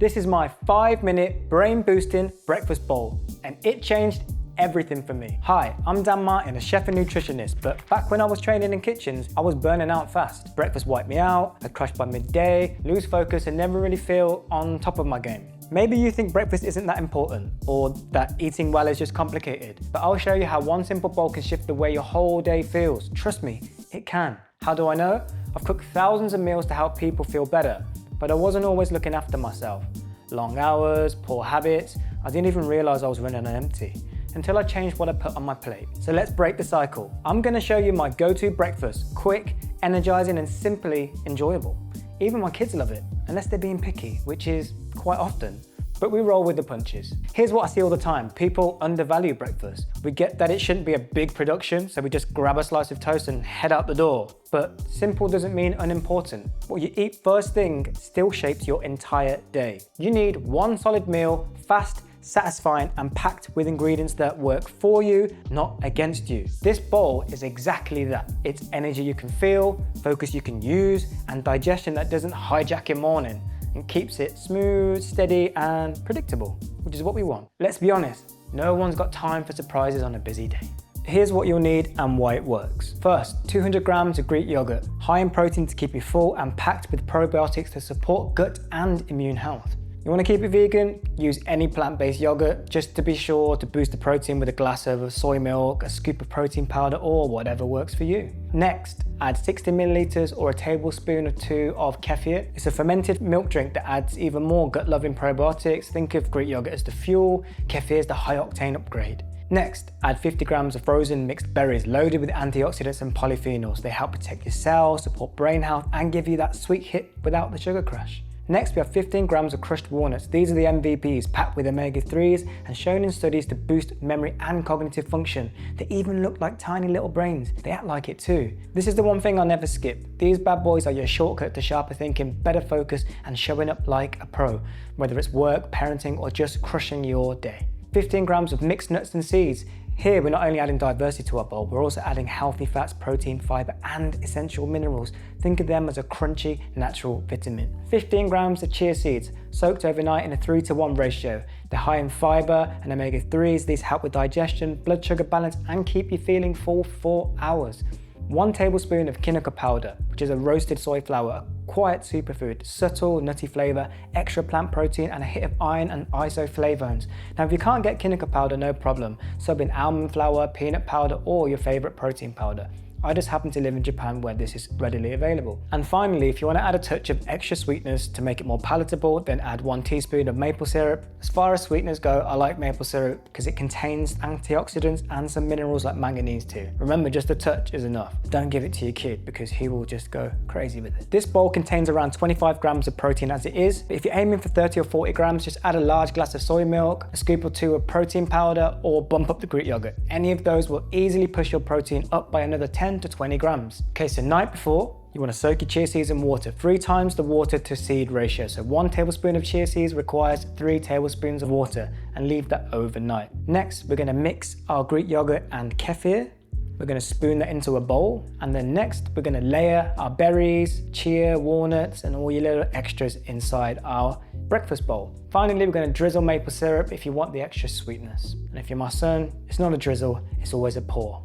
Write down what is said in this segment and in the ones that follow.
This is my 5-minute brain-boosting breakfast bowl, and it changed everything for me. Hi, I'm Dan Martin, a chef and nutritionist, but back when I was training in kitchens, I was burning out fast. Breakfast wiped me out, I'd crash by midday, lose focus, and never really feel on top of my game. Maybe you think breakfast isn't that important, or that eating well is just complicated, but I'll show you how one simple bowl can shift the way your whole day feels. Trust me, it can. How do I know? I've cooked thousands of meals to help people feel better, but I wasn't always looking after myself. Long hours, poor habits, I didn't even realize I was running on empty until I changed what I put on my plate. So let's break the cycle. I'm gonna show you my go-to breakfast, quick, energizing, and simply enjoyable. Even my kids love it, unless they're being picky, which is quite often. But we roll with the punches. Here's what I see all the time. People undervalue breakfast. We get that it shouldn't be a big production, so we just grab a slice of toast and head out the door. But simple doesn't mean unimportant. What you eat first thing still shapes your entire day. You need one solid meal, fast, satisfying, and packed with ingredients that work for you, not against you. This bowl is exactly that. It's energy you can feel, focus you can use, and digestion that doesn't hijack your morning and keeps it smooth, steady, and predictable, which is what we want. Let's be honest, no one's got time for surprises on a busy day. Here's what you'll need and why it works. First, 200 grams of Greek yogurt, high in protein to keep you full and packed with probiotics to support gut and immune health. You want to keep it vegan? Use any plant-based yogurt, just to be sure to boost the protein with a glass of soy milk, a scoop of protein powder, or whatever works for you. Next, add 60 milliliters or a tablespoon or 2 of kefir. It's a fermented milk drink that adds even more gut-loving probiotics. Think of Greek yogurt as the fuel, kefir is the high-octane upgrade. Next, add 50 grams of frozen mixed berries loaded with antioxidants and polyphenols. They help protect your cells, support brain health, and give you that sweet hit without the sugar crash. Next, we have 15 grams of crushed walnuts. These are the MVPs, packed with omega-3s and shown in studies to boost memory and cognitive function. They even look like tiny little brains. They act like it too. This is the one thing I'll never skip. These bad boys are your shortcut to sharper thinking, better focus, and showing up like a pro, whether it's work, parenting, or just crushing your day. 15 grams of mixed nuts and seeds. Here, we're not only adding diversity to our bowl, we're also adding healthy fats, protein, fiber, and essential minerals. Think of them as a crunchy, natural vitamin. 15 grams of chia seeds, soaked overnight in a 3-to-1 ratio. They're high in fiber and omega-3s. These help with digestion, blood sugar balance, and keep you feeling full for hours. 1 tablespoon of kinako powder, which is a roasted soy flour, a quiet superfood, subtle, nutty flavor, extra plant protein, and a hit of iron and isoflavones. Now, if you can't get kinako powder, no problem. Sub in almond flour, peanut powder, or your favorite protein powder. I just happen to live in Japan where this is readily available. And finally, if you want to add a touch of extra sweetness to make it more palatable, then add 1 teaspoon of maple syrup. As far as sweeteners go, I like maple syrup because it contains antioxidants and some minerals like manganese too. Remember, just a touch is enough. Don't give it to your kid because he will just go crazy with it. This bowl contains around 25 grams of protein as it is, but if you're aiming for 30 or 40 grams, just add a large glass of soy milk, a scoop or 2 of protein powder, or bump up the Greek yogurt. Any of those will easily push your protein up by another 10 to 20 grams. Okay, so night before, you want to soak your chia seeds in water, 3 times the water to seed ratio. So 1 tablespoon of chia seeds requires 3 tablespoons of water, and leave that overnight. Next, we're going to mix our Greek yogurt and kefir. We're going to spoon that into a bowl, and then next we're going to layer our berries, chia, walnuts, and all your little extras inside our breakfast bowl. Finally, we're going to drizzle maple syrup if you want the extra sweetness. And if you're my son, it's not a drizzle, it's always a pour.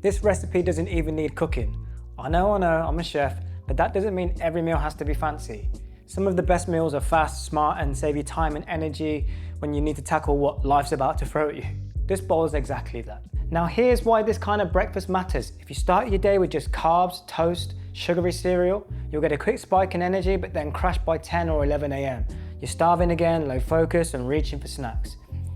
This recipe doesn't even need cooking. I know, I'm a chef, but that doesn't mean every meal has to be fancy. Some of the best meals are fast, smart, and save you time and energy when you need to tackle what life's about to throw at you. This bowl is exactly that. Now here's why this kind of breakfast matters. If you start your day with just carbs, toast, sugary cereal, you'll get a quick spike in energy, but then crash by 10 or 11 a.m. You're starving again, low focus, and reaching for snacks.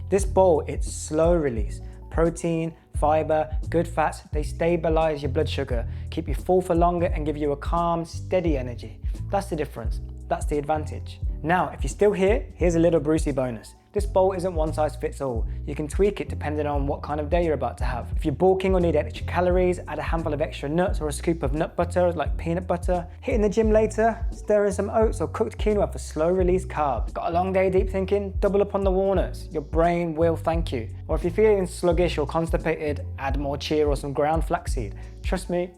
This bowl, it's slow release. Protein, fiber, good fats, they stabilize your blood sugar, keep you full for longer, and give you a calm, steady energy. That's the difference. That's the advantage. Now, if you're still here, here's a little Brucey bonus. This bowl isn't one size fits all. You can tweak it depending on what kind of day you're about to have. If you're bulking or need extra calories, add a handful of extra nuts or a scoop of nut butter like peanut butter. Hitting the gym later, stir in some oats or cooked quinoa for slow release carbs. Got a long day deep thinking? Double up on the walnuts. Your brain will thank you. Or if you're feeling sluggish or constipated, add more chia or some ground flaxseed. Trust me,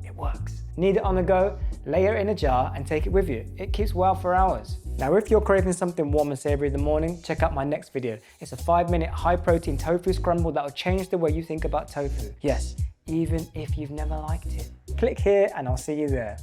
it works. Need it on the go? Layer it in a jar and take it with you. It keeps well for hours. Now if you're craving something warm and savory in the morning, check out my next video. It's a 5-minute high-protein tofu scramble that will change the way you think about tofu. Yes, even if you've never liked it. Click here and I'll see you there.